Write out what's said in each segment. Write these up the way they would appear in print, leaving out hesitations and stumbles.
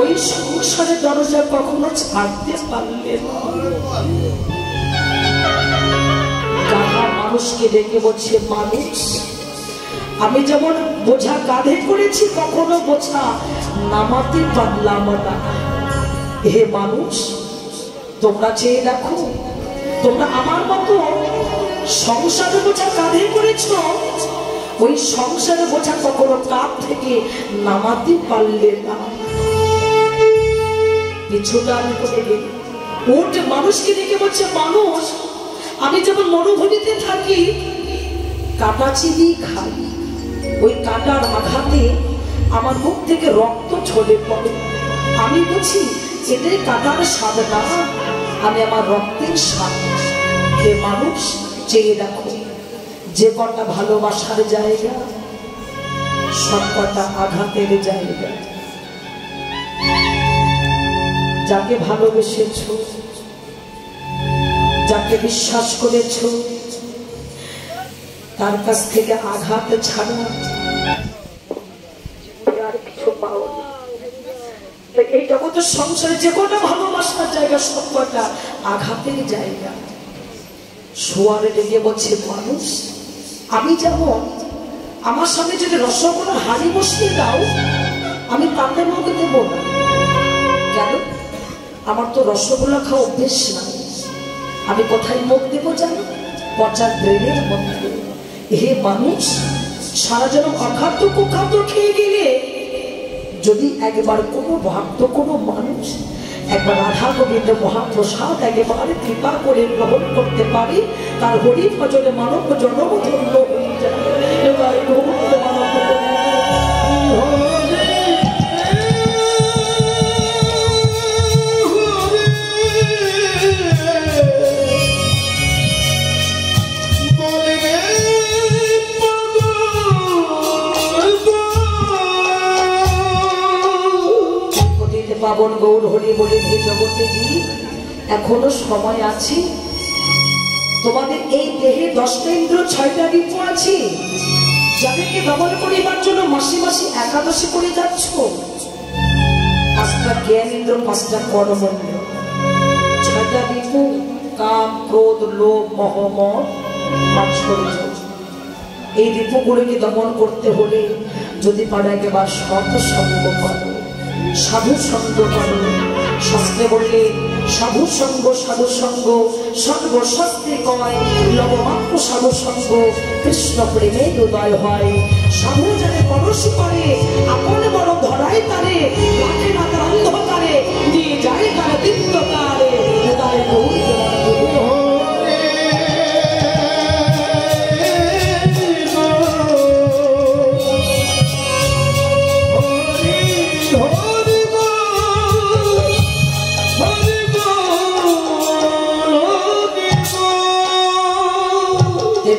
ওই সংসারের দরজা কখনো ছাড়তে পারলে না। গাধা মানুষকে ডেকে বলছে, মানুষ আমি যেমন বোঝা কাঁধে করেছি কখনো বোঝা নামাতে পারলাম না। হে মানুষ, তোমরা চেয়ে দেখো, তোমরা আমার মতো সংসারে বোঝা কাঁধে করেছ, ওই সংসারে বোঝা কখনো কাঁধ থেকে নামাতে পারলে না। পিছুটান করে গেলে উঠ মানুষকে দেখে বলছে, মানুষ আমি যেমন মরুভূমিতে থাকি, কাটা চিবি খাই, ওই কাটার আঘাতে আমার মুখ থেকে রক্ত ঝরে পড়ে, আমি বুঝি এটাই কাটার স্বাদ না, আমি আমার রক্তের স্বাদ। হে মানুষ, চেয়ে দেখো, যে কটা ভালোবাসার জায়গা সব কটা আঘাতের জায়গা। যাকে ভালোবেসেছ, যাকে বিশ্বাস করেছ, তার কাছ থেকে আঘাত ছাড়া আর কিছু পাও না। এই জগতের সংসারে যে কটা ভালোবাসার জায়গা সব কটা আঘাতের জায়গা। শোয়ারে ডেকে বলছে, মানুষ আমি যেমন আমার সামনে যদি রসগোল্লা হাড়ি বসিয়ে দাও, আমি তাতে মুখ দেবো না। কেন? আমার তো রসগোল্লা খাওয়া অভ্যেস না। আমি কোথায় মুখ দেবো জানো? পচার ব্রেনের মধ্যে। হে মানুষ, সারা যেন অখাদ্য কুখাদ্য খেয়ে গেলে যদি একবার কোনো ভক্ত কোনো মানুষ একবার রাধা গোবিন্দ মহাপ্রসাদ একেবারে কৃপা করে গ্রহণ করতে পারে, তার হরি ভজনে মানব জন্ম ধন্য হয়ে যায়। পাবন গৌর হরি বলে, হে জগতে জি, এখনো সময় আছে। তোমাদের এই দেহে 10টা ইন্দ্র 6টা ঋতু আছে, যাদেরকে দমন করিবার জন্য মাসে মাসে একাদশী করে যাচ্ছ। 5টা জ্ঞান ইন্দ্র, 5টা কর্মেন্দ্র, 6টা ঋতু কাম ক্রোধ লোভ মোহ মদ মাৎসর্য। এই ঋতুগুলোকে দমন করতে হলে যদি পারে একেবারে সৎসঙ্গ করো, সাধু সঙ্গ করো। শাস্ত্রে বললে সাধু সঙ্গ সাধু সঙ্গ সর্বশাস্ত্রে কয়, লবমাত্র সাধু সঙ্গ কৃষ্ণ প্রেমে হৃদয় হয়। সাধু যারে পরশ করে আপন বড় ধরায় তারে, রাখে না তার অন্ধকারে, দিয়ে যায় তারা দিব্যতারে। হৃদয় গৌর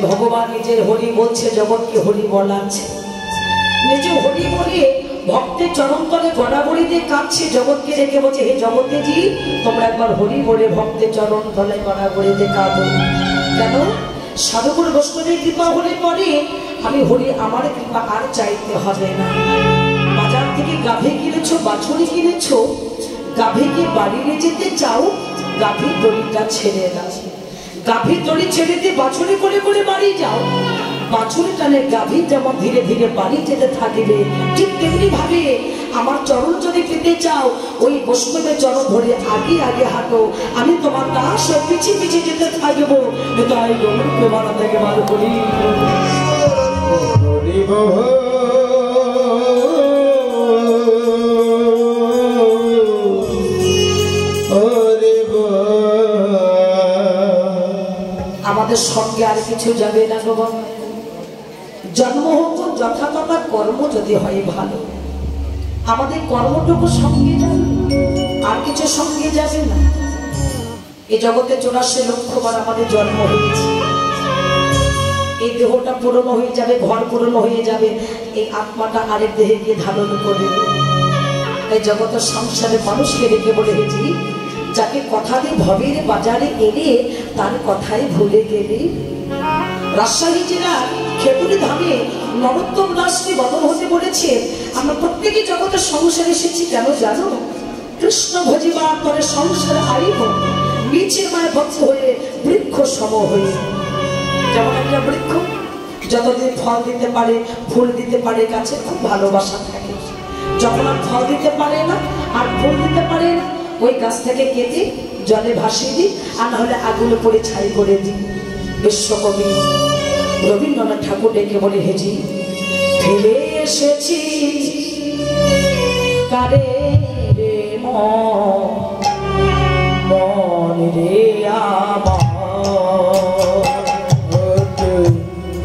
ভগবান নিজের হরি বলছে, জগৎকে হরি বলাচ্ছে। নিজে হরি বলে ভক্তের চরণ তলে গড়াগড়ি দিয়ে কাঁদছে, জগৎকে রেখে বলছে, হে জগতে জি, তোমরা একবার হরি বলে ভক্তের চরণ তলে গড়াগড়ি দিয়ে কাঁদো। কেন? সাধুগুরু বৈষ্ণবের কৃপা হলে পরে আমি হরি আমার কৃপা আর চাইতে হবে না। বাজার থেকে গাভী কিনেছো, বাছুরি কিনেছো, গাভীকে বাড়ি নিয়ে যেতে চাও, গাভীর দড়িটা ছেড়ে দাও। গাভীর দড়ি ছেড়ে দিয়ে বাছুরি করে করে বাড়ি যাও। বাছুরি টানে গাভী যেমন ধীরে ধীরে বাড়ি যেতে থাকবে, ঠিক তেমনি ভাবে আমার চরণ যদি পেতে চাও, ওই বৈষ্ণবের চরণ ধরে আগে আগে হাঁটো, আমি তোমার দাস পিছিয়ে পিছিয়ে যেতে থাকবো। তাই গৌরকে বানা থেকে বার করি। আমাদের সঙ্গে আর কিছু যাবে না গো বাবা। জন্ম হোক যথাযথা কর্ম যদি হয় ভালো, আমাদের কর্মটুকু সঙ্গে যাবে, আর কিছু সঙ্গে যাবে না। এই জগতে 84 লক্ষ বার আমাদের জন্ম হয়েছে। এই দেহটা পুরনো হয়ে যাবে, ঘর পুরনো হয়ে যাবে, এই আত্মাটা আরেক দেহে গিয়ে ধারণ করবে। এই জগতের সংসারে মানুষকে রেখে বলে গেছি, যাকে কথা দিয়ে ভবের বাজারে এলে তার কথাই ভুলে গেলে। রাজশাহী জেলার খেপুরি ধামে নরোত্তম দাসকে বদল হতে বলেছে। আমরা প্রত্যেকে জগতের সংসারে এসেছি কেন জানো? কৃষ্ণ ভজিবা করে সংসার আইব, নিচে মায় ভক্ত হয়ে বৃক্ষ সম হয়ে। যেমন একটা বৃক্ষ যতদিন ফল দিতে পারে, ফুল দিতে পারে, গাছে খুব ভালোবাসা থাকে। যখন আর ফল দিতে পারে না আর ফুল দিতে পারে না, ওই গাছ থেকে কেটে জলে ভাসিয়ে দিই, আর নাহলে আগুনে পড়ে ছাই করে দিই। বিশ্বকবি রবীন্দ্রনাথ ঠাকুর ডেকে বলে, হেজি ফেলে এসেছি কারে রে মন রে আমার,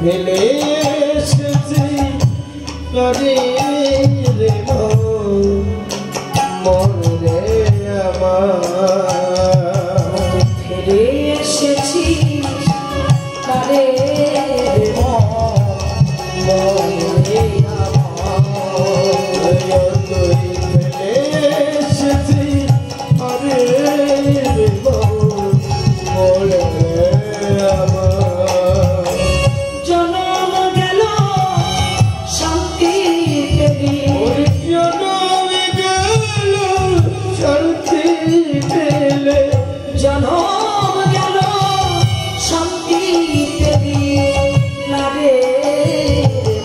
ফেলে এসেছি কারে রে মন রে আমার, ফেলে এসেছি কারে মন রে আমার, ফেলে এসেছি কারে রে মন রে আমার। জনম গেল শান্তি পেলি, জনম গেল শান্তি পেলে, জনম গেল শান্তি পেলি না রে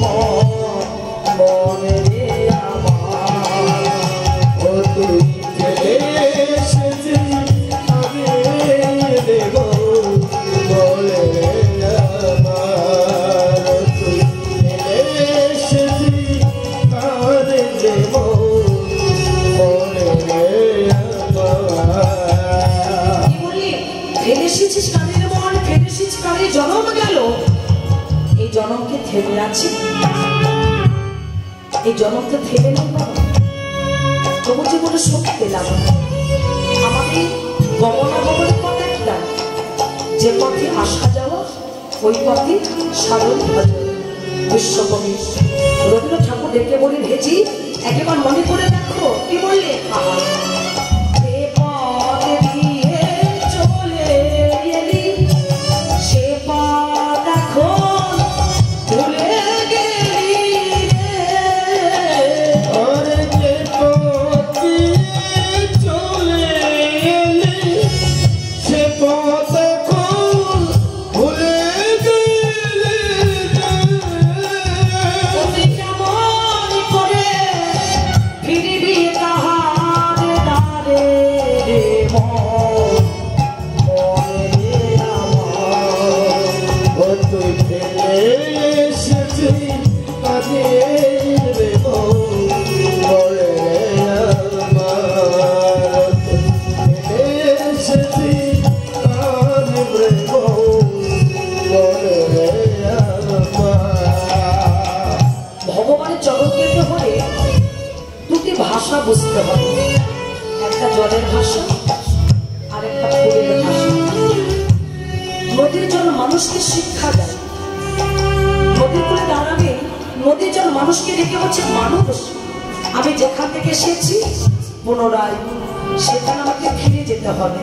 মন রে আমার। ও তুই ফেলে এসেছি আমি দেব বলে আমার, তুই ফেলে এসেছি আমি দেব বলে আমার। কি বললি? ফেলে এসেছিস কানের মন, ফেলে এসেছিস কানে, জনম গেল। এই জনমকে থেমে আছি, এই জনমকে থেমে নেই বাবা। তবু জীবনে সুখ পেলাম না। আমাদের গমনাগমনের পথ একটা, যে পথে আসা যাওয়া ওই পথে সাধন ভজন। বিশ্বকবি রবীন্দ্রনাথ ঠাকুর ডেকে বলেন, হেজি একবার মনে করে দেখো। কি বললে? সে পথ দিয়ে চলে এলি, সে পথ এখন ভুলে গেলি রে। আরে যে পথ দিয়ে চলে এলি, সে পথ এখন ভুলে গেলি রে। তুই কেমন করে ফিরবি তাহার দ্বারে রে মন রে আমার। ও তুই ফেলে এসেছি কাজে রে বলে আমার, ফেলে এসেছি কাজে রে বলে আমার। ভগবানের জগৎ পেতে হলে দুটি ভাষা বুঝতে হবে, একটা জলের ভাষা আর একটা ফুলের ভাষা। নদীর জল মানুষকে শিক্ষা দেয়, নদীর কূলে দাঁড়াবে, নদীর জল মানুষকে ডেকে বলছে, মানুষ আমি যেখান থেকে এসেছি পুনরায় সেখানে আমাকে ফিরে যেতে হবে।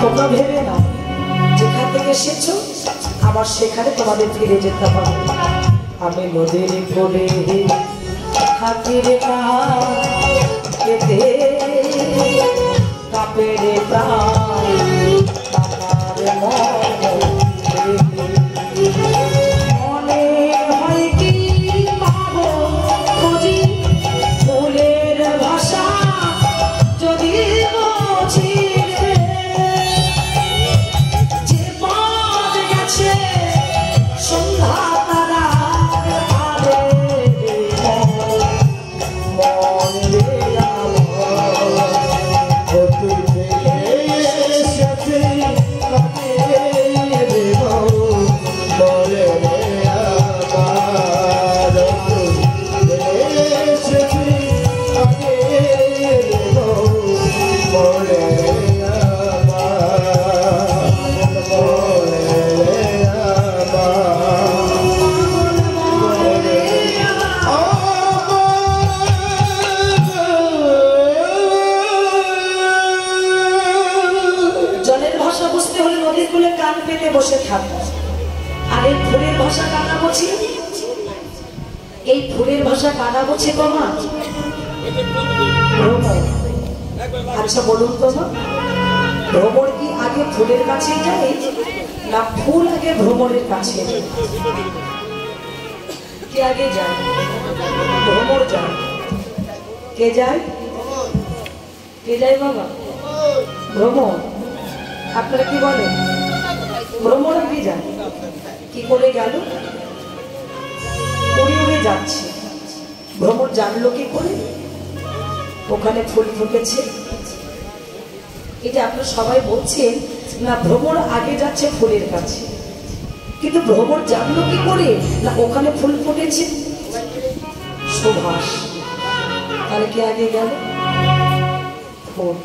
তোমরা ভেবে নাও, যেখান থেকে এসেছো আবার সেখানে তোমাদের ফিরে যেতে হবে। আমি নদীর কোলে থাকি রে কেতে কাপে রে প্রাণ, আমার মনে হয় কি পাবো খুঁজি ফুলের ভাষা যদি বুঝি রে। যে পথ গেছে সন্ধ্যা তারার আড়ে মন রে আমার। ও তুই ফেলে এসেছি কাজে রে বলে আমার, তুই ফেলে এসেছি কাজে রে বলে আমার, বলে জলের ভাষা বুঝতে হলে নদীর কূলে কান পেতে বসে থাকো। আর এই ফুলের ভাষা কারা বলছি? ফুলের ভাষা কানা বোঝে কমা? আচ্ছা বলুন তো মা, ভ্রমর কি আগে ফুলের কাছে যায় না ফুল আগে ভ্রমরের কাছে? কে আগে যায়? ভ্রমর যায়। কে যায়? কে যায় বাবা? ভ্রমর। আপনারা কি বলেন? ভ্রমর আগে যায়। কি করে গেল? উড়ে উড়ে যাচ্ছে। ভ্রমর জানলো কি করে? ওখানে ফুল ফুটেছে। এটা আপনারা সবাই বলছেন না ভ্রমর আগে যাচ্ছে ফুলের কাছে, কিন্তু ভ্রমর জানলো কি করে না ওখানে ফুল ফুটেছে? সুভাষ। তাহলে কে আগে গেল? ফুল।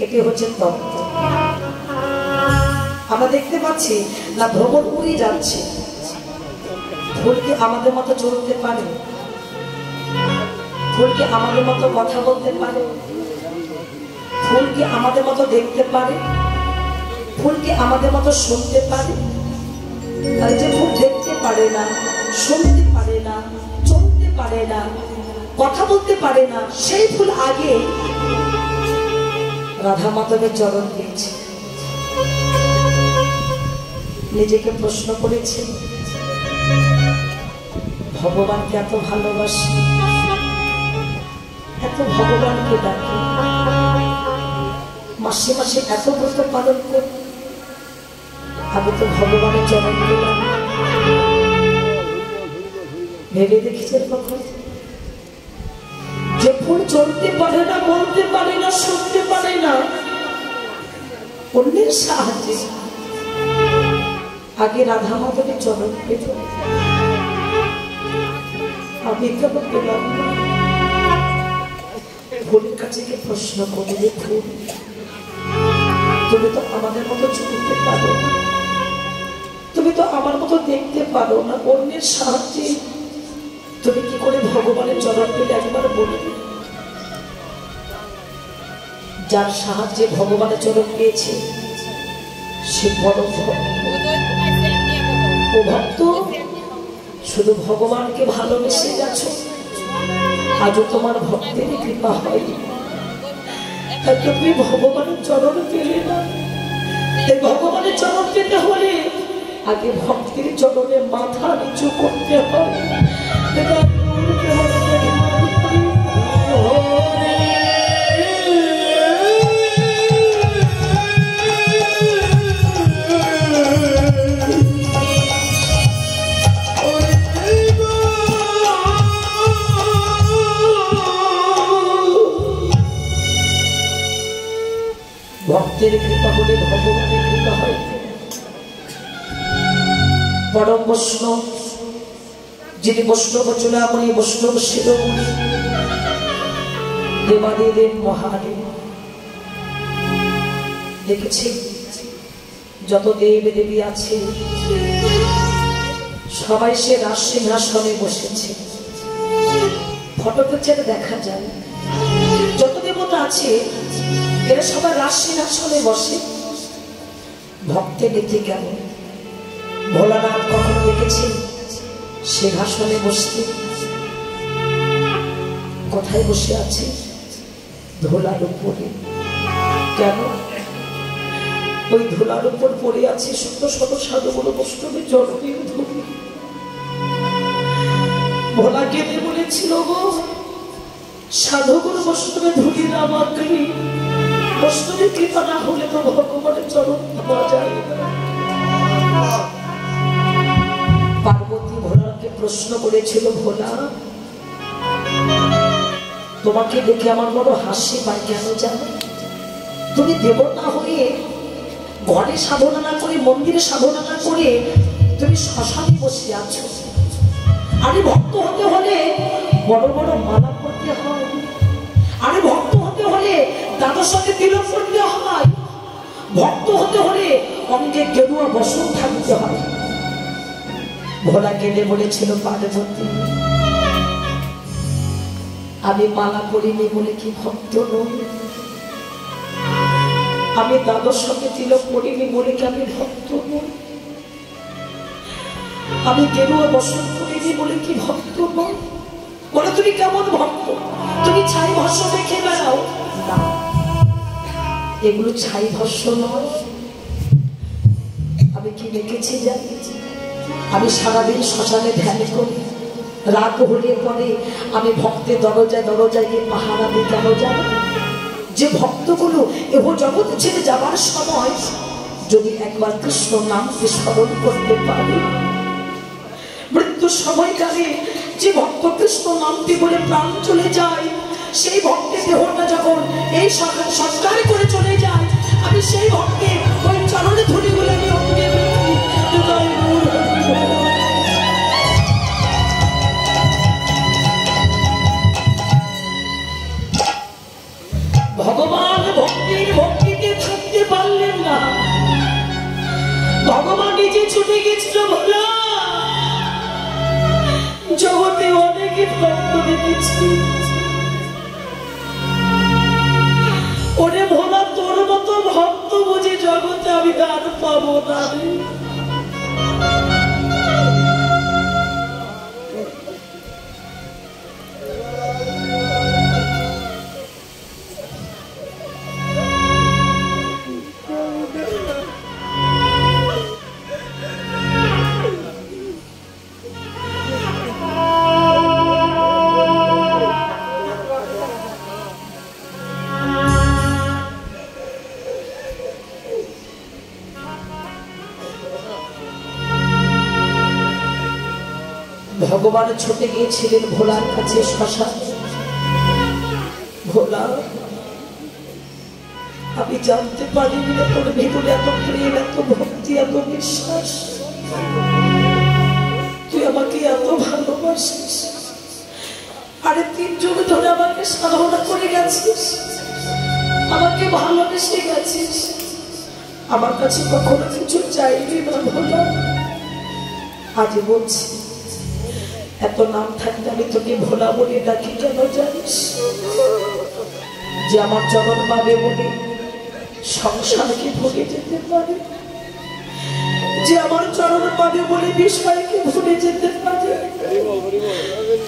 এটি হচ্ছে তত্ত্ব। আমরা দেখতে পাচ্ছি না ভ্রমর উড়ে যাচ্ছে। ফুল কি আমাদের মতো চলতে পারে? ফুল কি আমাদের মতো কথা বলতে পারে? ফুল কি আমাদের মতো দেখতে পারে? ফুল কি আমাদের মতো শুনতে পারে? আর যে ফুল দেখতে পারে না, শুনতে পারে না, চলতে পারে না, কথা বলতে পারে না, সেই ফুল আগে রাধা মাধবের চরণ পেয়েছে। নিজেকে প্রশ্ন করেছে ভগবানকে এত ভালোবাসি, এত ভগবানকে ডাকি, মাসে মাসে এত ব্রত পালন করি, আমি তো ভগবানের চরণ পেলাম। ভেবে দেখেছেন কখন? যে ফুল চলতে পারে না, বলতে পারে না, শুনতে পারে না, অন্যের সাহায্যে আগে রাধা মাধবের চরণ পেল। আমি তো পেলাম না। ফুলের কাছে গিয়ে প্রশ্ন করে দেখুন, তুমি তো আমাদের মতো চলতে পারো না, তুমি তো আমার মতো দেখতে পারো না, অন্যের সাহায্যে তুমি কি করে ভগবানের চরণ পেলে একবার বলবে? যার সাহায্যে ভগবানের চরণ পেয়েছে সে বড় ভক্ত। শুধু ভগবানকে ভালোবেসে গেছো, আজও তোমার ভক্তের কৃপা হয়নি, তাই তুমি ভগবানের চরণ পেলে না। এই ভগবানের চরণ পেতে হলে আগে ভক্তের চরণে মাথা নিচু করতে হয়। ভক্তের কৃপা হলে ভগবানের কৃপা হয়। পরম বৈষ্ণব যিনি বৈষ্ণব চূড়ামণি, বৈষ্ণব শিরোমণি, দেবাদিদেব মহাদেব, দেখেছি যত দেব দেবী আছে সবাই সে রাজ সিংহাসনে বসেছে। ফটো পিকচারে দেখা যায় যত দেবতা আছে এরা সবাই রাজ সিংহাসনে বসে। ভক্তের নীতি কেমন? ভোলানাথ কখনো দেখেছি সিংহাসনে বসতে? কোথায় বসে আছে? ধুলার উপরে। কেন? ওই ধুলার উপর পড়ে আছে শত শত সাধুগুলো বৈষ্ণবের জননীয় ধূলি। ভোলা কেঁদে বলেছিল গো, সাধুগুলো বৈষ্ণবের ধূলি না মাখলে, বৈষ্ণবের কৃপা না হলে তো ভগবানের চরণ পাওয়া যায় না। পার্বতী ভোলাকে প্রশ্ন করেছিল, ভোলা তোমাকে দেখে আমার বড় হাসি পায় কেন জানো? তুমি দেবতা হয়ে ঘরে সাধনা না করে, মন্দিরে সাধনা না করে তুমি শ্মশানে বসে আছো। আরে ভক্ত হতে হলে বড় বড় মালা করতে হয়, আরে ভক্ত হতে হলে দাদার সঙ্গে তিলক করতে হয়, ভক্ত হতে হলে অঙ্গে গেরুয়া বসন থাকতে হয়। ভোলা কেঁদে বলেছিল, পার্বতী আমি মালা করিনি বলে কি ভক্ত নই? আমি দাদার সঙ্গে তিলক করিনি বলে কি আমি ভক্ত নই? আমি গেরুয়া বসন করিনি বলে কি ভক্ত নই? তুমি কেমন ভক্ত, তুমি ছাই ভস্য দেখে বেড়াও না, এগুলো ছাই ভস্য নয়। আমি কি দেখেছি জানি, আমি সারাদিন শ্মশানে ধ্যান করি, রাত হলে পরে আমি ভক্তের দরজায় দরজায় গিয়ে পাহারা দিই। কেন জানো? যে ভক্তগুলো এহ জগৎ ছেড়ে যাবার সময় যদি একবার কৃষ্ণ নামকে স্মরণ করতে পারে, মৃত্যুর সময়কালে যে ভক্ত কৃষ্ণ নামটি বলে প্রাণ চলে যায়, সেই ভক্তের দেহটা যখন এই সংস্কার করে চলে যায়, আমি সেই ভক্তের ওই চরণে ধুলি বলে আমি অঙ্গে ভগবান ভক্তিতে থাকতে পারলেন না, ভগবান নিজে ছুটে গেছিল। ভোলা জগতে অনেকে ভক্ত দেখেছি, ওরে ভোলা তোর মতো ভক্ত বুঝি জগতে আমি আর পাবো না। ভগবান ছুটে গিয়েছিলেন ভোলার কাছে শ্মশান। ভোলা, আমি জানতে পারিনি তোর ভিতরে এত প্রেম, এত ভক্তি, এত বিশ্বাস, তুই আমাকে এত ভালোবাসিস। আরে 3 যুগ ধরে আমাকে সাধনা করে গেছিস, আমাকে ভালোবেসে গেছিস, আমার কাছে কখনো কিছু চাইবি না। ভোলা, আজ বলছি এত নাম থাকতে আমি তোকে ভোলা বলে ডাকি কেন জানিস? যে আমার চরণ পাবে বলে সংসারকে ভুলে যেতে পারে, যে আমার চরণ পাবে বলে বিষয়কে ভুলে যেতে পারে,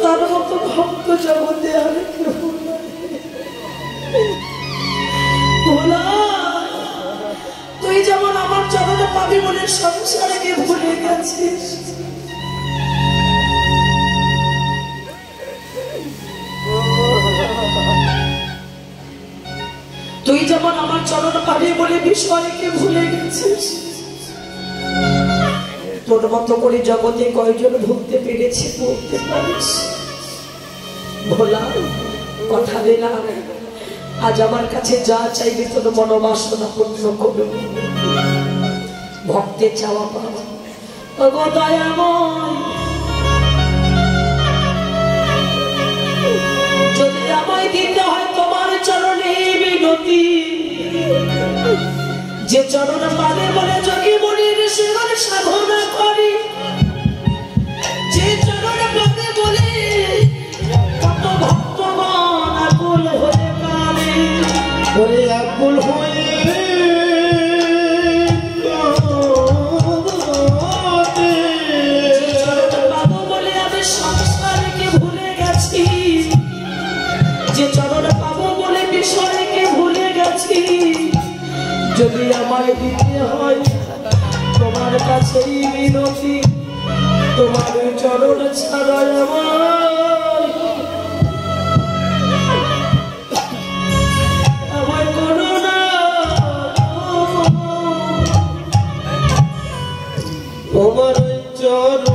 তার মতো ভক্ত জগতে আর কেউ নাই। ভোলা, তুই যেমন আমার চরণ পাবি বলে সংসারকে ভুলে গেছিস, তুই যেমন আমার চরণ পাবি বলে বিষয়কে ভুলে গেছিস, তোর মতো করে জগতে কয়জন ভুলতে পেরেছে বলতে পারিস? ভোলা, কথা দিলাম আজ আমার কাছে যা চাইবে তোর মনোবাসনা পূর্ণ করবে, ভক্তের চাওয়া পাওয়া। ওগো দয়াময়, যদি আমায় দিতে হয় তোমার চরণে বিনতি, যে চরণ পাবে বলে যোগী মনির সেবার সাধনা করে, যে চরণ পাবে বলে কত ভক্তগণ আকুল হয়ে কাঁদে, বলে আকুল হয়ে পাবো বলে আমি সংসারকে ভুলে গেছি, যে চরণ পাবো বলে বিষয়কে ভুলে গেছি। যদি আমায় দিতে হয় তোমার কাছেই বিনতি, তোমার চরণ ছাড়া আমায় করো না, তোমার চরণ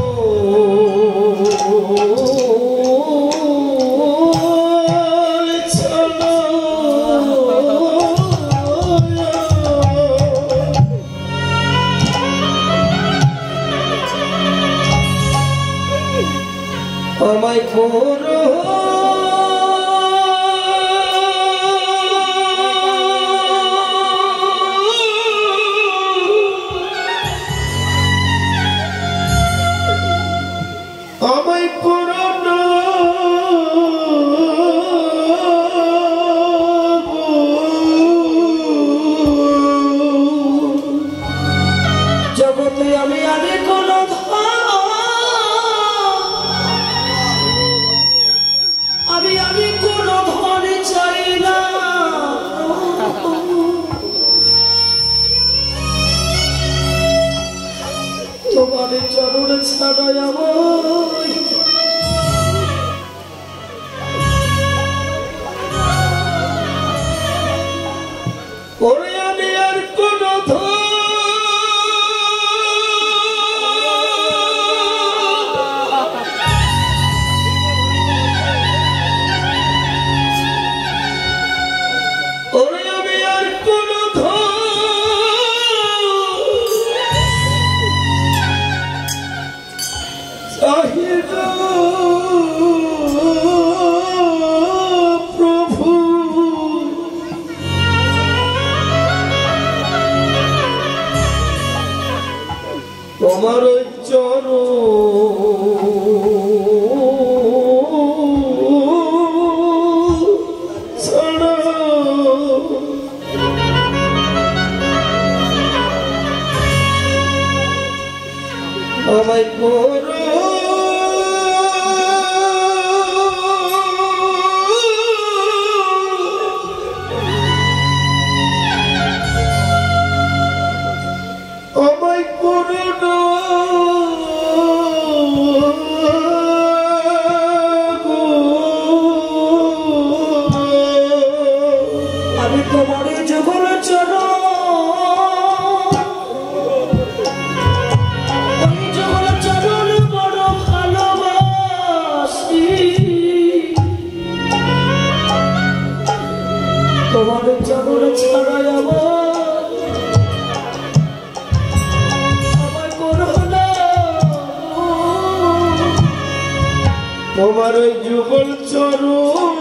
আমায় করো আমায় করো না জগতে আমি আরে কোনো ওরে আমি আর কোন ওরে আমি আর কোন চাহিদা প্রভু তোমার চরণ আমায় করো আমায় করো না আমি তোমার যুগল চরণ তোমার চরণ ছাড়া আমার করো না তোমার যুগল চরণ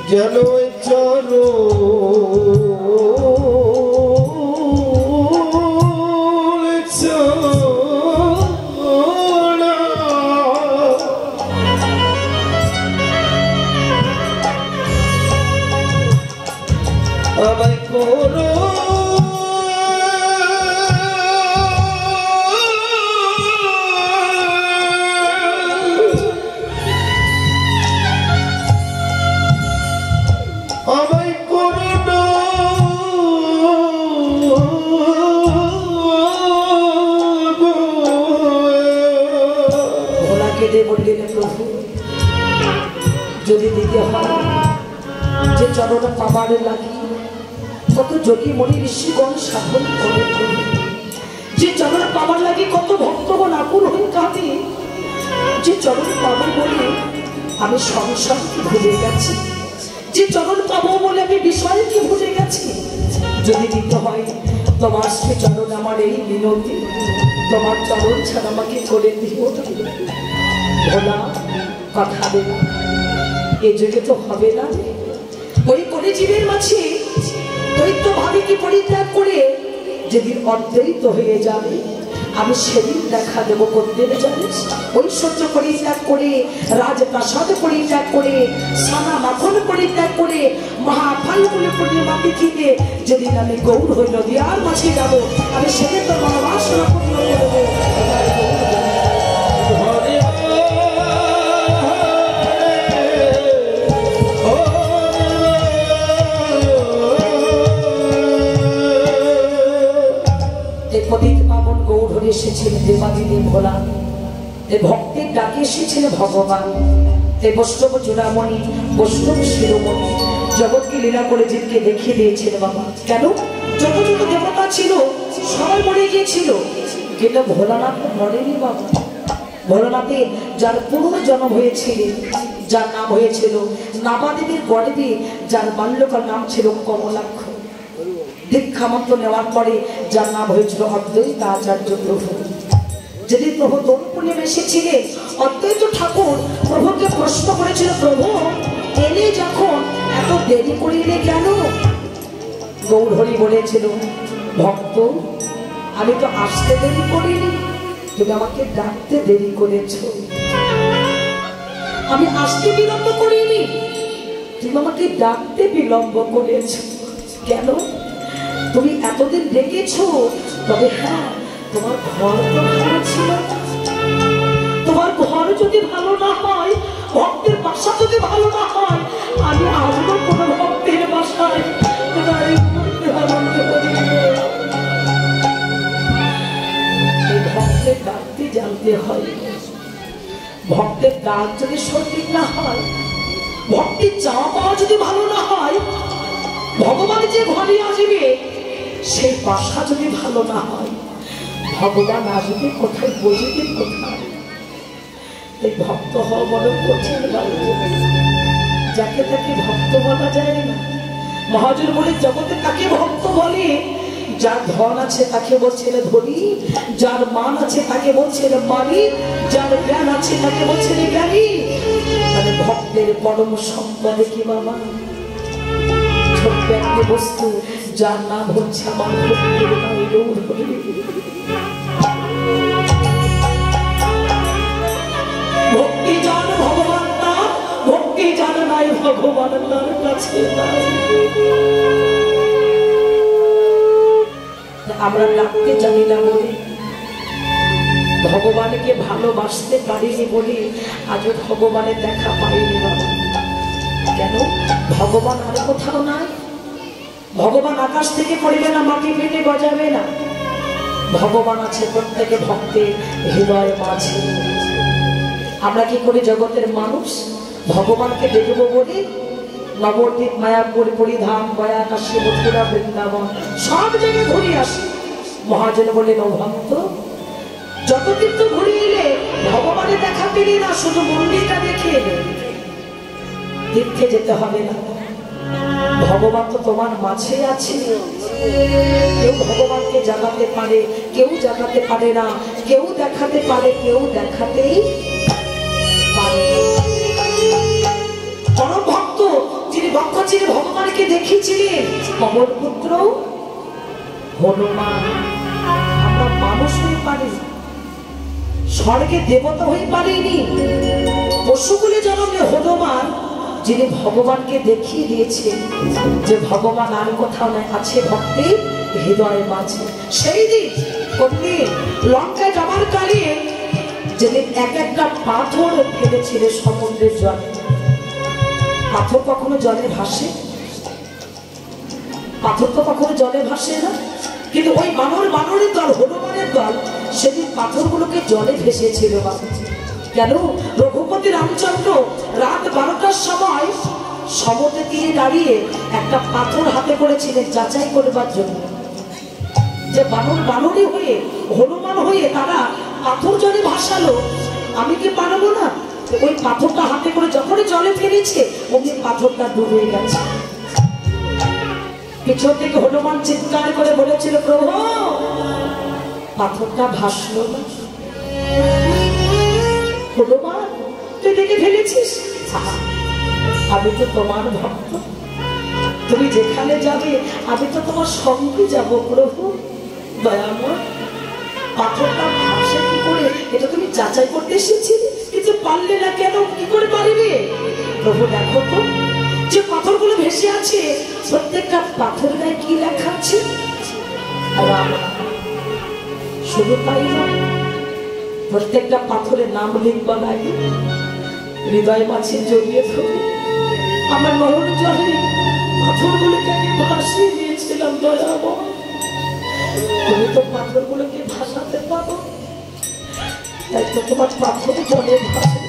যেন চলো আমায় করো আমায় করো না ভোলা কেঁদে বললেন প্রভু যদি দিতে হয় যে চরণে পাবার লাগি কত যোগী মনি ঋষিগণ সাধন করে যে চরণে পাবার লাগি কত ভক্তগণ আকুল হয়ে কাঁদে যে চরণ পাবো বলে আমি সংসারকে ভুলে গেছি যে চরণ পাবো বলে আমি বিষয়কে ভুলে গেছি যদি দিতে হয় তোমার সে চরণ আমার এই মিনতি তোমার চরণ ছাড়া আমাকে করে দিও ভোলা কথা দেব এ যুগে তো হবে না ওই করে জীবের মাঝে দৈত্য ভাবে কি পরিত্যাগ করে যেদিন অদ্বৈত হয়ে যাবে আমি সেদিন দেখা দেবো করতে জানিস ঐশ্বর্য পরিত্যাগ করে রাজপ্রাসাদ পরিত্যাগ করে সানা মাখন পরিত্যাগ করে মহাফলগুলো পূর্ণিমা তিথিতে যেদিন আমি গৌর হই নদীয়ার মাঝে যাবো আমি সেদিন তো মনোবাসনা পূর্ণ করবো পতিত পাবন গৌর হয়ে এসেছিলেন দেবাদিদেব ভোলা ভক্তের ডাকে এসেছিলেন ভগবান বৈষ্ণব চূড়ামণি বৈষ্ণব শিরোমণি জগৎকে লীলা করে জীবকে দেখিয়ে দিয়েছিল বাবা কেন যত যত দেবতা ছিল সবাই মরে গিয়েছিল কিন্তু ভোলানাথ মরেনি বাবা ভোলানাথের যার পূর্ণ জন্ম হয়েছিল যার নাম হয়েছিল নাবাদেবীর গড়ে যার বাল্যকার নাম ছিল কমলাক্ষ দীক্ষামন্ত্র নেওয়ার পরে যার নাম হয়েছিল অদ্বৈত আচার্য প্রভু যেদিন প্রভু দোল পূর্ণিমা এসেছিলেন অদ্বৈত ঠাকুর প্রভুকে প্রশ্ন করেছিল প্রভু এলে যখন এত দেরি করিলে কেন গৌর হরি বলেছিল ভক্ত আমি তো আসতে দেরি করিনি তুমি আমাকে ডাকতে দেরি করেছ আমি আসতে বিলম্ব করিনি তুমি আমাকে ডাকতে বিলম্ব করেছ কেন তুমি এতদিন ডেকেছো, তবে হ্যাঁ তোমার ঘর তো ভালো ছিল। তোমার ঘর যদি ভালো না হয়, ভক্তের বাসা যদি ভালো না হয়, আমি আসবো কোনো ভক্তের বাসায়। এই ভক্তের ডাকতে জানতে হয়। ভক্তের ডাক যদি সঠিক না হয়, ভক্তির চাওয়া পাওয়া যদি ভালো না হয়, ভগবান যে ঘরে আসবে সেই বাসা যদি ভালো না হয়, ভগবান আসবে কোথায়, বসবে কোথায়? এই ভক্ত হওয়া বড় কঠিন। যাকে তাকে ভক্ত বলা যায় না। মহাজন বলে জগতে তাকে ভক্ত বলে যার ধন আছে তাকে বলছে ধনী, যার মান আছে তাকে বলছে মানি, যার জ্ঞান আছে তাকে বলছে জ্ঞানী। মানে ভক্তের পরম সম্পদ কি বাবা? ছোট্ট একটি বস্তু যার নাম হচ্ছে আমার ভক্তের গৌর হরি। ভক্তি জান ভগবান তার, ভক্তি জান নাই ভগবান তার কাছে নাই। আমরা ডাকতে জানি না বলে, ভগবানকে ভালোবাসতে পারিনি বলে আজও ভগবানের দেখা পাইনি বাবা। কেন? ভগবান আর কোথাও নাই। ভগবান আকাশ থেকে পড়বে না, মাটি পেটে গজাবে না। ভগবান আছে প্রত্যেকে ভক্তের হৃদয় মাঝে। আমরা কি করি জগতের মানুষ ভগবানকে দেখবো বলে নবদ্বীপ, মায়াপুর, পরিধাম, গয়া, কাশী, মথুরা, বৃন্দাবন সব জায়গায় ঘুরে আসি। মহাজন বলেন ও ভক্ত, যত তীর্থ ঘুরে এলে ভগবানের দেখা পেলে না, শুধু মন্দিরটা দেখে এলে। তীর্থে যেতে হবে না, ভগবান তো তোমার মাঝে আছে। কেউ ভগবানকে জাগাতে পারে, কেউ জাগাতে পারে না, কেউ দেখাতে পারে, কেউ দেখাতেই পারে। পরম ভক্ত যিনি ভক্তচিরে ভগবানকে দেখিয়েছিলেন, কমল পুত্র হনুমান। আমরা মানুষ হয়ে পারি, স্বর্গে দেবতা হয়ে পারিনি। পশুগুলি জন্মে হনুমান যিনি ভগবানকে দেখিয়ে দিয়েছেন যে ভগবান আর কোথাও নাই, আছে ভক্তের হৃদয় মাঝে। সেই দিন কোনদিন লঙ্কায় যাবার কালে যেদিন এক একটা পাথর ফেলেছিল সমুদ্রের জলে। পাথর কখনো জলে ভাসে? পাথর তো কখনো জলে ভাসে না। কিন্তু ওই বানরের দল, হনুমানের দল সেদিন পাথরগুলোকে জলে ভেসেছিল। কেন? রঘুপতি রামচন্দ্র রাত 12টার সময় সমুদ্রে তীরে দাঁড়িয়ে একটা পাথর হাতে করেছিলেন যাচাই করবার জন্য যে বানরই হয়ে, হনুমান হয়ে তারা পাথর জলে ভাসালো, আমি কি পারবো না? ওই পাথরটা হাতে করে যখনই জলে ফেলেছে অমনি পাথরটা ডুবে গেছে। পিছন থেকে হনুমান চিৎকার করে বলেছিল, প্রভু পাথরটা ভাসলো না। হনুমান তুই দেখে ফেলেছিস? আমি তো তোমার ভক্ত, তুমি যেখানে যাবে আমি তো তোমার সঙ্গে যাবো প্রভু। দয়াময়, পাথরটা ভাসে কি করে এটা তুমি যাচাই করতে এসেছিলে, কিন্তু পারলে না কেন? কি করে পারবে? প্রভু দেখো তো, যে পাথরগুলো ভেসে আছে প্রত্যেকটা পাথর গায়ে কি লেখা আছে? শুধু তাই নয়, প্রত্যেকটা পাথরের নাম লিখবা লাগে, হৃদয় মাঝে জড়িয়ে ধরে আমার নয়ন জলে পাথরগুলোকে আমি ভাসিয়ে দিয়েছিলাম। দয়াময়, তুমি তো পাথরগুলোকে ভাসাতে পারো, তাই তো তোমার পাথর জলে ভাসে।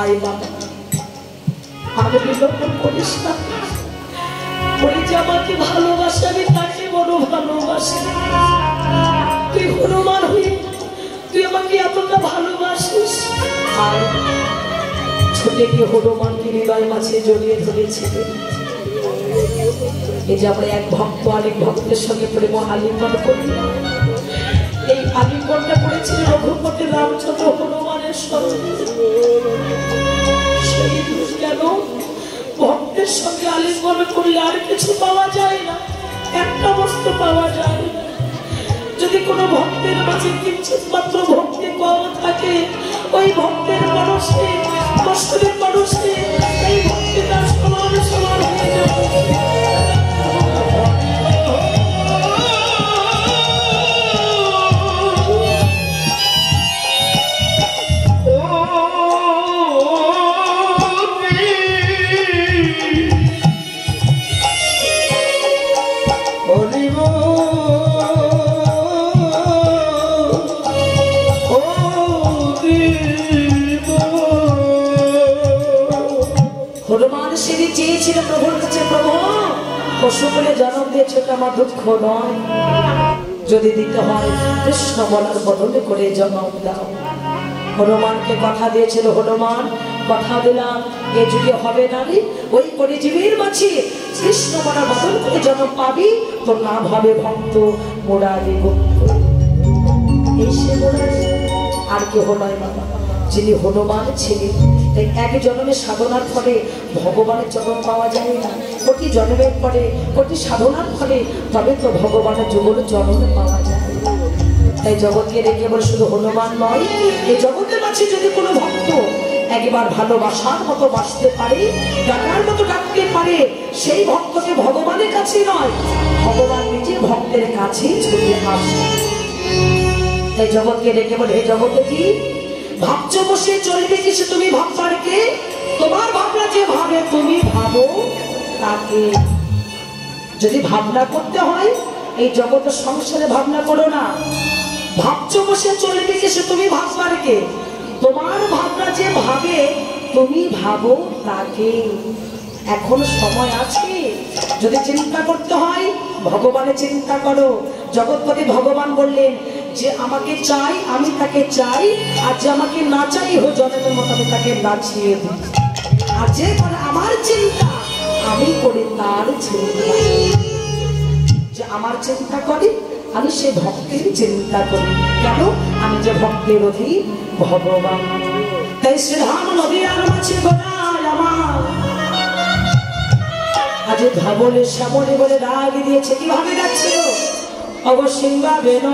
আই বাবা, আমি বিলম্বন করিস না। বলি যে আমাকে ভালোবাসে, আমি তাকে বড় ভালোবাসি। তুই হনুমান হয়ে তুই আমাকে এতটা ভালোবাসিস। আর ছুটে গিয়ে হনুমানকে হৃদয় মাঝে জড়িয়ে ধরেছিলেন। এই যে আমরা এক ভক্ত আরেক ভক্তের সঙ্গে প্রেম আলিঙ্গন করি, এই আলিঙ্গনটা করেছিল রঘুপতি রামচন্দ্র হনুমানের সঙ্গে। সেই কেন ভক্তের সঙ্গে আলিঙ্গন করলে আর কিছু পাওয়া যায় না, একটা বস্তু পাওয়া যায় না। যদি কোনো ভক্তের মাঝে কিঞ্চিত মাত্র ভক্তি কম থাকে, ওই ভক্তের মানুষে কষ্টের মানুষে এই ভক্তি তার সমান সমান হনুমান সেদিন চেয়েছিল প্রভুর কাছে, প্রভু পশু বলে জন্ম দিয়েছে, ওটা আমার দুঃখ নয়, যদি দিতে হয় কৃষ্ণ বলার বদলে করে জন্ম দাও। হনুমানকে কথা দিয়েছিল, হনুমান কথা দিলাম এ যুগে হবে না রে, ওই করে জীবের মাঝে কৃষ্ণ বলার বদল করে জন্ম পাবি, তোর নাম হবে ভক্ত মুরারি গুপ্ত। এই সে মুরারি, আর কেহ নয় বাবা, যিনি হনুমান ছিলেন। তাই এক জন্মের সাধনার ফলে ভগবানের জন্ম পাওয়া যায় না, কোটি জন্মের পরে কোটি সাধনার ফলে তবে তো ভগবানের যুগল জন্ম পাওয়া যায়। তাই জগৎকে রেখে বলে শুধু হনুমান নয়, এই জগতের মাঝে যদি কোনো ভক্ত একবার ভালোবাসার মতো বাঁচতে পারে, ডাকার মতো ডাকতে পারে, সেই ভক্তকে ভগবানের কাছে নয়, ভগবান নিজে ভক্তের কাছে ছুটে আসে। তাই জগৎকে রেখে বলে, হে জগতে কি ভাবছো বসে চলবে কিছু, তুমি ভাববার কে? তোমার ভাবনা যে ভাবে তুমি ভাবো তাকে। যদি ভাবনা করতে হয় এই জগৎ সংসারে ভাবনা করো না। ভাবছো বসে চলবে কিছু, তুমি ভাববার কে? তোমার ভাবনা যে ভাবে তুমি ভাবো তাকে। এখন সময় আছে, যদি চিন্তা করতে হয় ভগবানের চিন্তা করো। জগৎপতি ভগবান বললেন যে আমাকে চাই আমি তাকে চাই, আর যে আমাকে না চাই হো জন্মের মতো আমি তাকে নাচিয়ে দিই। আর যে করে আমার চিন্তা আমি করি তার চিন্তা, যে আমার চিন্তা করি আমি সে ভক্তের চিন্তা করি। কেন? আমি যে ভক্তের অধীন ভগবান। তাই শ্রীধাম নদী আর মাঝে গোড়ায় আমার আজ ধবলে শ্যামলে বলে রাগ দিয়েছে। কিভাবে যাচ্ছিল? অবশ্যই বেন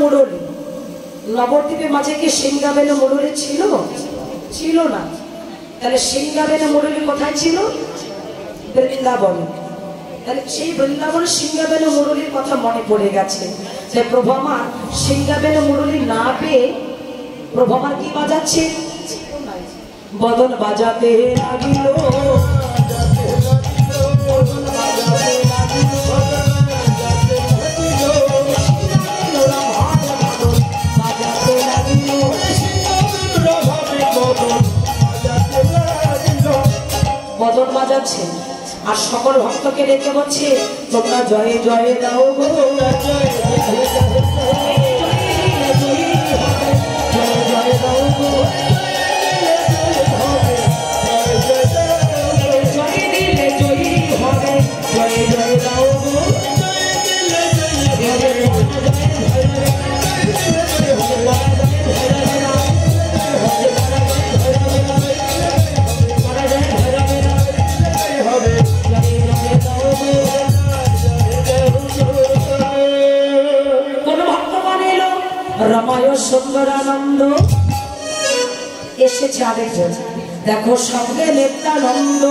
মোরলি নবদ্বীপের মাঝে কি সিংহাবেন মুরলী ছিল? ছিল না। তাহলে সিংহাবেন মুরলী কোথায় ছিল? বৃন্দাবন। তাহলে সেই বৃন্দাবনের সিংহাবেন মুরলীর কথা মনে পড়ে গেছে। তাই প্রভু আমার সিংহাবেন মুরলী না পেয়ে প্রভু আমার কি বাজাচ্ছে? বদন বাজাতে লাগিল, বদন বাজাচ্ছে আর সকল ভক্তকে ডেকে বলছে তোমরা জয়ে জয়ে দাও গো, জয় জয় দাও গো, জয় দিলে জয়ী হবে, জয় জয় দাও গো। রমায় সুন্দরানন্দ এসেছে আরেকজন, দেখো সঙ্গে নিত্যানন্দ।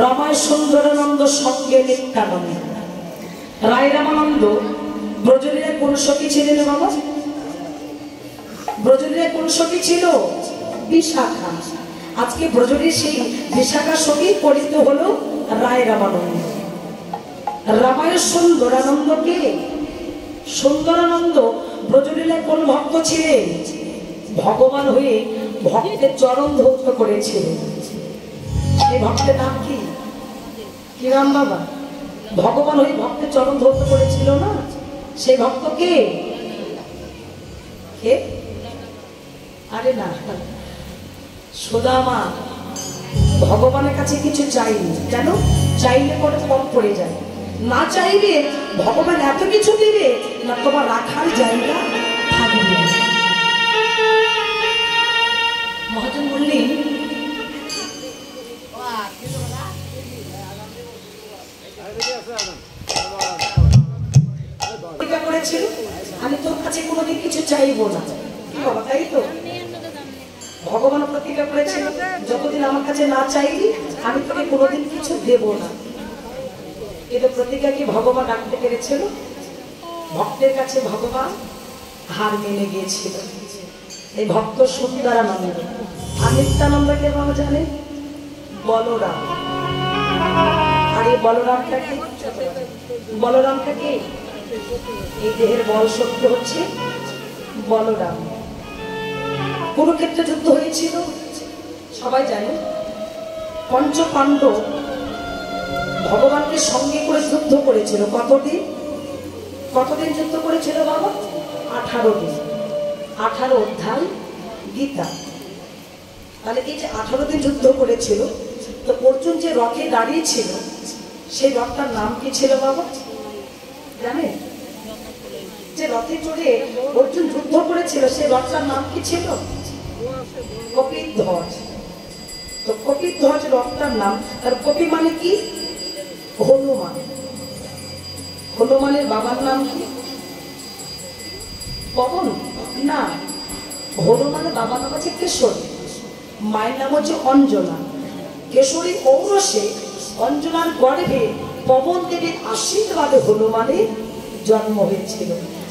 রমায় সুন্দরানন্দ সঙ্গে নিত্যানন্দ। রায় রামানন্দ ব্রজলীলায় কোন সখী ছিলেন বাবা? ব্রজলীলায় কোন সখী ছিল? বিশাখা। আজকে ব্রজলীর সেই বিশাখা সখী পরিচিত হলো রায় রামানন্দ। রামায় সুন্দরানন্দকে, সুন্দরানন্দ ব্রজলীলায় কোন ভক্ত ছিলেন? ভগবান হয়ে ভক্তের চরণ ধৌত করেছিলেন। সেই ভক্তের নাম কি? কি নাম বাবা? ভগবান হয়ে ভক্তের চরণ ধৌত করেছিল না, সেই ভক্ত কে? কে? আরে না, সুদামা ভগবানের কাছে কিছু চাইনি। কেন? চাইলে পরে কম পড়ে যায়। না চাইলে ভগবান এত কিছু দিবে না, তোমার রাখার জায়গা থাকবে। মহাজন বললেন করেছিল, আমি তোর কাছে কোনোদিন কিছু চাইবো না, কি বাবা? তাই তো ভগবান প্রতিজ্ঞা করেছিল, যতদিন আমার কাছে না চাইবি আমি তোকে কোনোদিন কিছু দেব না। কিন্তু প্রতিজ্ঞা কি ভগবান রাখতে পেরেছিল? ভক্তের কাছে ভগবান হার মেনে গিয়েছিল। এই ভক্ত সুন্দরানন্দ। আর নিত্যানন্দকে বাবা জানে বলরাম। আর এই বলরামটা কি? বলরামটা কি? এই দেহের বল শক্তি হচ্ছে বলরাম। কুরুক্ষেত্রে যুদ্ধ হয়েছিল, সবাই জানে। পঞ্চ পাণ্ডব ভগবানকে সঙ্গে করে যুদ্ধ করেছিল। কতদিন? কতদিন যুদ্ধ করেছিল বাবা? 18 দিন। 18 অধ্যায় গীতা। তাহলে এই যে 18 দিন যুদ্ধ করেছিল, তো অর্জুন যে রথে দাঁড়িয়ে ছিল, সেই রথটার নাম কি ছিল বাবা জানে? যে রথে চড়ে অর্জুন যুদ্ধ করেছিল, সেই রথটার নাম কি ছিল? কপিধ্বজ। তো কপিধ্বজ রথটার নাম। তার কপি মানে কি? হনুমান। হনুমানের বাবার নাম কি? পবন না, হনুমানের বাবার নাম আছে কেশরী, মায়ের নাম হচ্ছে অঞ্জনা। কেশরী ঔরসে অঞ্জনার গর্ভে পবন দেবীর আশীর্বাদে হনুমানের জন্ম হয়েছিল।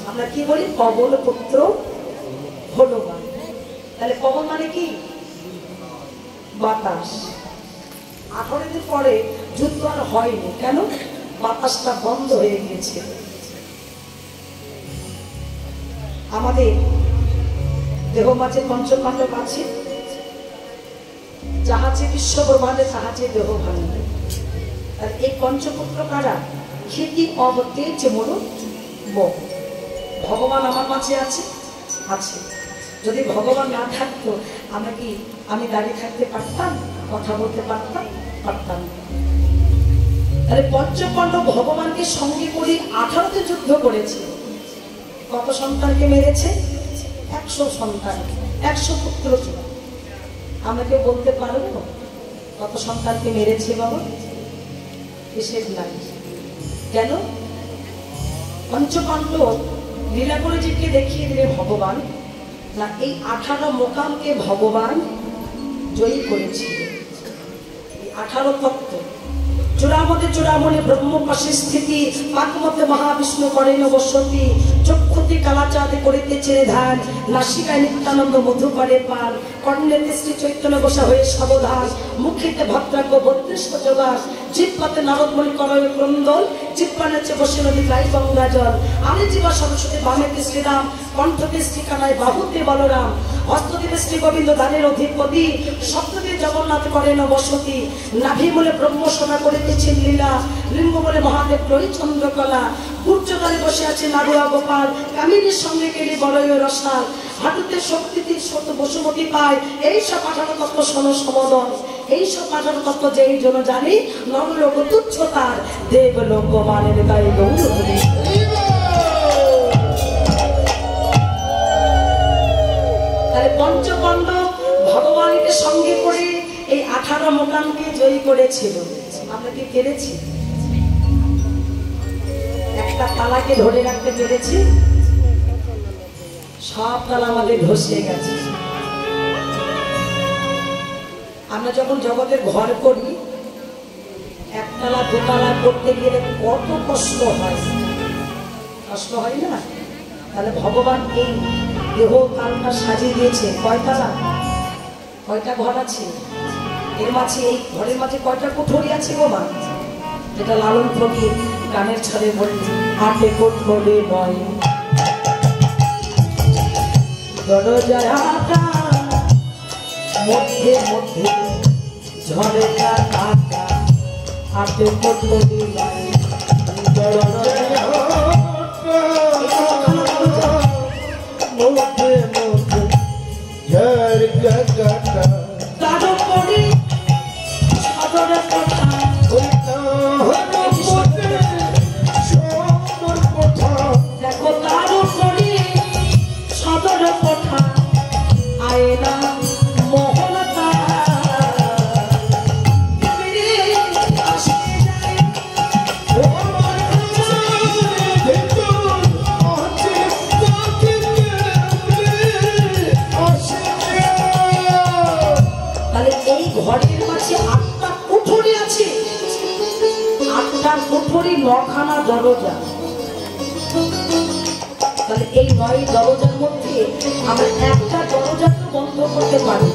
আমরা কি বলি? পবন পুত্র হনুমান। তাহলে পবন মানে কি? বাতাস। 18 দিন পরে যুদ্ধ আর হয়নি। কেন? বাতাসটা বন্ধ হয়ে গিয়েছে। আমাদের দেহ মাঝে পঞ্চপাণ্ডব আছে, যাহাছে বিশ্বব্রহ্মাণ্ডে তাহাছে দেহ ভাণ্ডে। আর এই পঞ্চপুত্র কারা? ক্ষিতি অব তেজ মরু বহ। ভগবান আমার মাঝে আছে, আছে। যদি ভগবান না থাকতো আমি দাঁড়িয়ে থাকতে পারতাম? কথা বলতে পারতাম? পারতাম। তাহলে পঞ্চপাণ্ডব ভগবানকে সঙ্গে করে 18তে যুদ্ধ করেছে। কত সন্তানকে মেরেছে? 100 সন্তান, 100 পুত্র ছিল। আমরা কেউ বলতে পারবো কত সন্তানকে মেরেছে বাবা? হিসেব নাই। কেন? পঞ্চপাণ্ডব লীলা করে জীবকে দেখিয়ে দিলে ভগবান না, এই 18 মোকামকে ভগবান জয়ী করেছিল। 18 তত্ত্ব চূড়ামতে চূড়ামণি ব্রহ্মপাশে স্থিতি পাকমতে মহাবিষ্ণু করেন বসতি চক্ষুতে কালাচাঁদে করিতেছে ধ্যান নাসিকায় নিত্যানন্দ মধু করে পান কর্ণেতে শ্রী চৈতন্য বসা হয়ে সাবধান মুখেতে ভদ্রাজ্ঞ 32 যোগাস জিহ্বাতে নারদমণি করয় ক্রন্দন জিহ্বানেছে বসে নদী গাই গঙ্গা জল আরে জীবা সরস্বতী বামেতে শ্রীরাম কণ্ঠতে শ্রীকানায় বাহুতে বলরাম হস্তদেবে শ্রী গোবিন্দ দানের অধিপতি সপ্তদে জগন্নাথ করেন বসতি নাভি বলে ব্রহ্ম সোনা করিতেছেন লীলা লিঙ্গ বলে মহাদেব রই চন্দ্রকলা উচ্চতারে বসে আছে নাগুয়া গোপাল কামিনীর সঙ্গে গেলে বড়ই রসাল হাঁটুতে শক্তিতে শত বসুমতি পায় এই সব 18 তত্ত্ব শোনো সমদন এই সব 18 তত্ত্ব যেই জন্য জানি নরলোক তুচ্ছ তার দেবলোক মানের গায়ে গৌর হরি তাহলে পঞ্চপাণ্ডব ভগবানকে সঙ্গে করে এই 18 মোকামকে জয়ী করেছিল আমরা কি পেরেছি একটা তালাকে ধরে রাখতে পেরেছি সব তালা আমাদের ধসে গেছে আমরা যখন জগতের ঘর করি একতলা দোতলা করতে গেলে কত কষ্ট হয় না তাহলে ভগবান এই দেহ কালটা সাজিয়ে দিয়েছে কয়টা ঘর আছে এর মাঝে এই ঘরের মাঝে কয়টা কুঠুরি আছে গো মা যেটা লালন ফকির গানের ছলে বলছে 8 কুঠুরি নয় দরজাটা মধ্যে মধ্যে ঝড়েটা কাটা 8 কুঠুরি নয় মধ্যে মধ্যে ঝড় কাটা তার উপরে সাদরে কথা দেখো তার উপরে সাদরে কথা আয়না মোহনতা ঘরের মাঝে 8টা কুঠুরি আছে 8টা কুঠুরি 9খানা দরজা তাহলে এই 9 দরজার মধ্যে আমরা একটা দরজা তো বন্ধ করতে পারি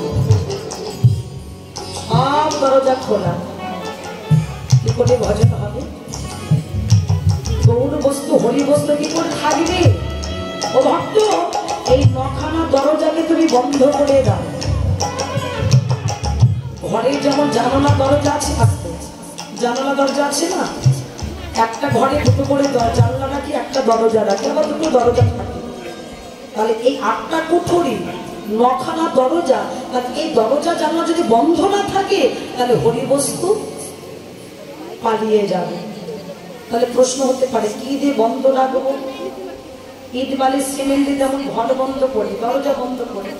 সব দরজা খোলা কি করে ভজন হবে গৌর বস্তু হরি বস্তু কি করে থাকবে ও ভক্ত এই 9খানা দরজাকে তুমি বন্ধ করে দাও ঘরে যেমন জানালা দরজা আছে জানালা দরজা আছে না একটা ঘরে দুটো করে জানলা নাকি একটা দরজা রাখে আবার দুটো দরজা থাকে তাহলে এই 8টা কুঠুরি 9খানা দরজা তাহলে এই দরজা জানলা যদি বন্ধ না থাকে তাহলে হরি বস্তু পালিয়ে যাবে তাহলে প্রশ্ন হতে পারে কি দিয়ে বন্ধ রাখবো ইট বালি সিমেন্ট দিয়ে যেমন ঘর বন্ধ করি দরজা বন্ধ করি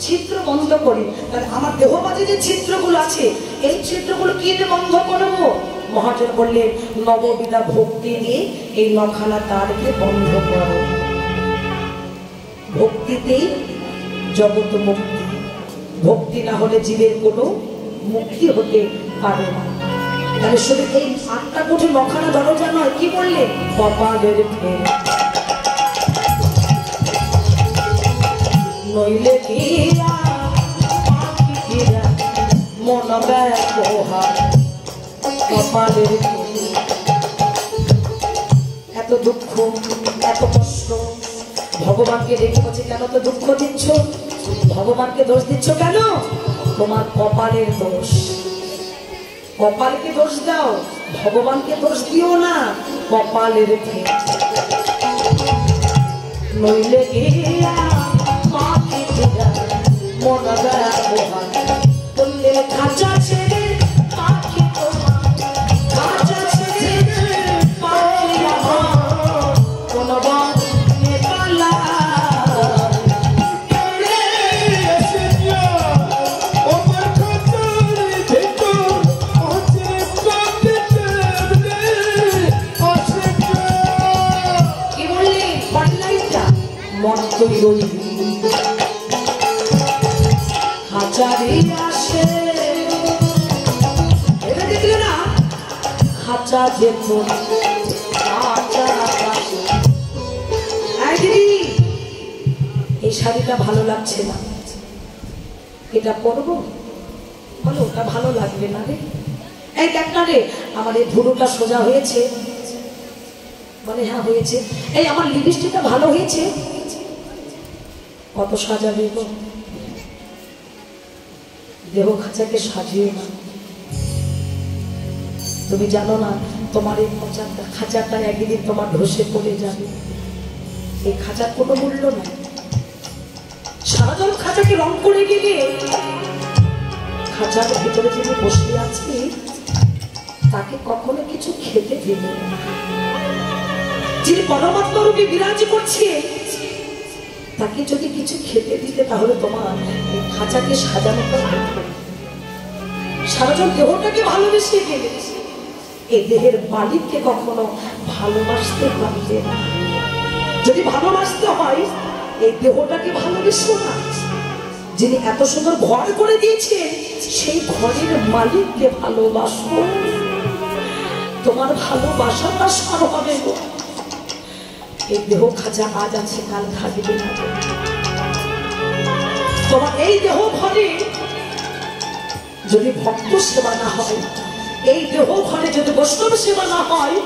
ছিদ্র বন্ধ করি তাহলে আমার দেহ মাঝে যে ছিদ্রগুলো আছে এই ছিদ্রগুলো কি দিয়ে বন্ধ করবো মহাজন বললেন নববিধা ভক্তি দিয়ে এই 9খানা তারকে বন্ধ করো ভক্তিতেই জগৎ মুক্তি ভক্তি না হলে জীবের কোনো মুক্তি হতে পারে না তাহলে শুধু এই 8টা কোঠে 9খানা দরজা নয় কি বললেন কপালের ফের নইলে কিরা কিরা মন ব্যবহার কপালের এত দুঃখ এত কষ্ট ভগবানকে রেখে বলছে কেন তো দুঃখ দিচ্ছ ভগবানকে দোষ দিচ্ছ কেন তোমার কপালের দোষ কপালকে দোষ দাও ভগবানকে দোষ দিও না কপালের নইলে গিয়া মন ব্যবহার বললে খাঁচা ছেড়ে পাখি খাঁচা ছেড়ে পাখি কোন পালা কি বললি পাল্লাইটা মন তুই রইবি খাঁচারি আসে এটা দেখলে না যেত এই শাড়িটা ভালো লাগছে না, এটা পরবো? বলো ওটা ভালো লাগবে না রে। এই দেখ না রে, আমার এই ভুরুটা সোজা হয়েছে, বলে হ্যাঁ হয়েছে। এই আমার লিপস্টিকটা ভালো হয়েছে, কত সাজাবে গো। দেহ খাঁচাকে সাজিয়ে না। তুমি জানো না তোমার এই খাঁচাটা একদিন তোমার ধসে পড়ে যাবে। এই খাঁচার কোনো মূল্য নাই। সারা জীবন খাঁচাকে রং করে গেলে খাঁচার ভিতরে যিনি বসে আছে তাকে কখনো কিছু খেতে দেবে না। যিনি পরমাত্মা রূপে বিরাজ করছে তাকে যদি কিছু খেতে দিতে তাহলে তোমার এই খাঁচাকে সাজানোটা হতো। সারা জীবন দেহটাকে ভালোবেসে গেলে এই দেহের মালিককে কখনো ভালোবাসতে পারবে না। যদি ভালোবাসতে হয় এই দেহটাকে ভালোবেসো না। যিনি এত সুন্দর ঘর করে দিয়েছে সেই ঘরের মালিককে ভালোবাসো। তোমার ভালোবাসাটা সার হবে গো। এই দেহ খাঁচা আজ আছে কাল থাকবে না। তোমার এই দেহ ঘরে যদি ভক্ত সেবা না হয়, এই দেহ ঘরে যদি বৈষ্ণব সেবা না হয়,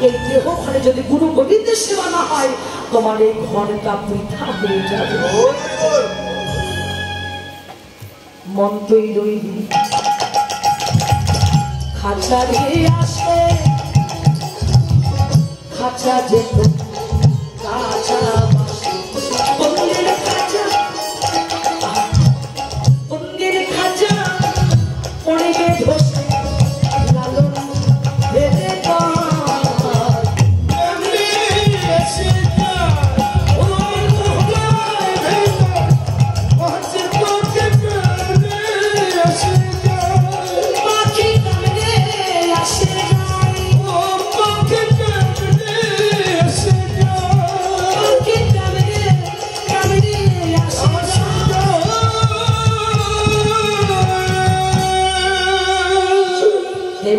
এই দেহ ঘরে যদি গুরু গোবিন্দের সেবা না হয়, তোমার এই ঘরটা বৃথা হয়ে যাবে। মন তৈরি খাঁচা দিয়ে আসে, খাঁচা যেত কাঁচা মন্দির খাঁচা, মন্দির খাঁচা পড়বে ধসে লালন ভেবে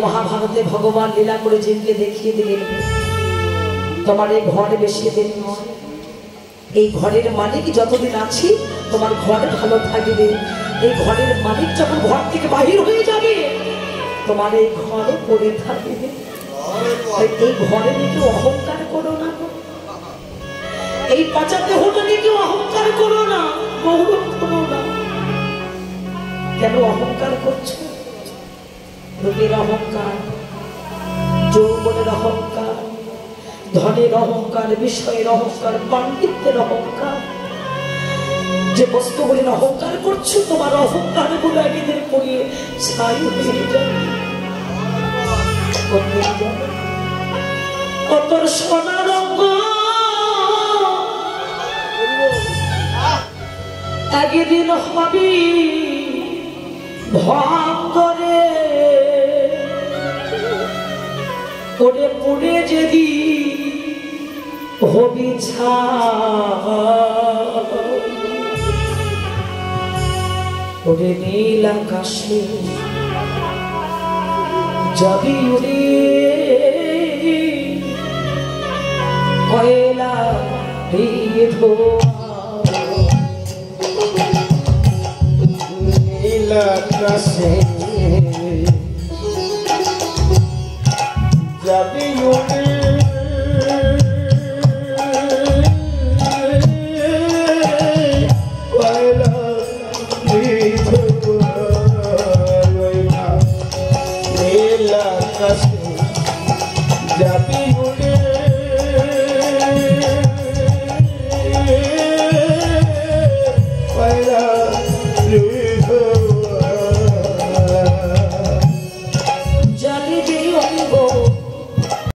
মহাভারতে ভগবান লীলা করে জীবকে দেখিয়ে দিলেন তোমার এই ঘর বেশি দিন নয়। এই ঘরের মালিক যতদিন আছি তোমার ঘর ভালো থাকবে। এই ঘরের মালিক যখন ঘর থেকে বাহির হয়ে যাবে তোমার এই ঘর পড়ে থাকবে। এই ঘরে নিয়ে অহংকার করো না, এই পচা দেহটা নিয়ে কেউ অহংকার করো না, গৌরব করো না। কেন অহংকার করছো? রূপের অহংকার, যৌবনের অহংকার, ধনের অহংকার, বিষয়ের অহংকার, পাণ্ডিত্যের অহংকার। যে বস্তুগুলির অহংকার করছো তোমার অহংকার গুলো একদিন পড়িয়ে ছাই হয়ে যাবে। কত সোনা রঙ একদিন হবি ভঙ্গরে, ওরে পুড়ে যদি হবি ওরে নীল আকাশে যাবি উড়ে কয়লা নীল আকাশে যাবি উড়ে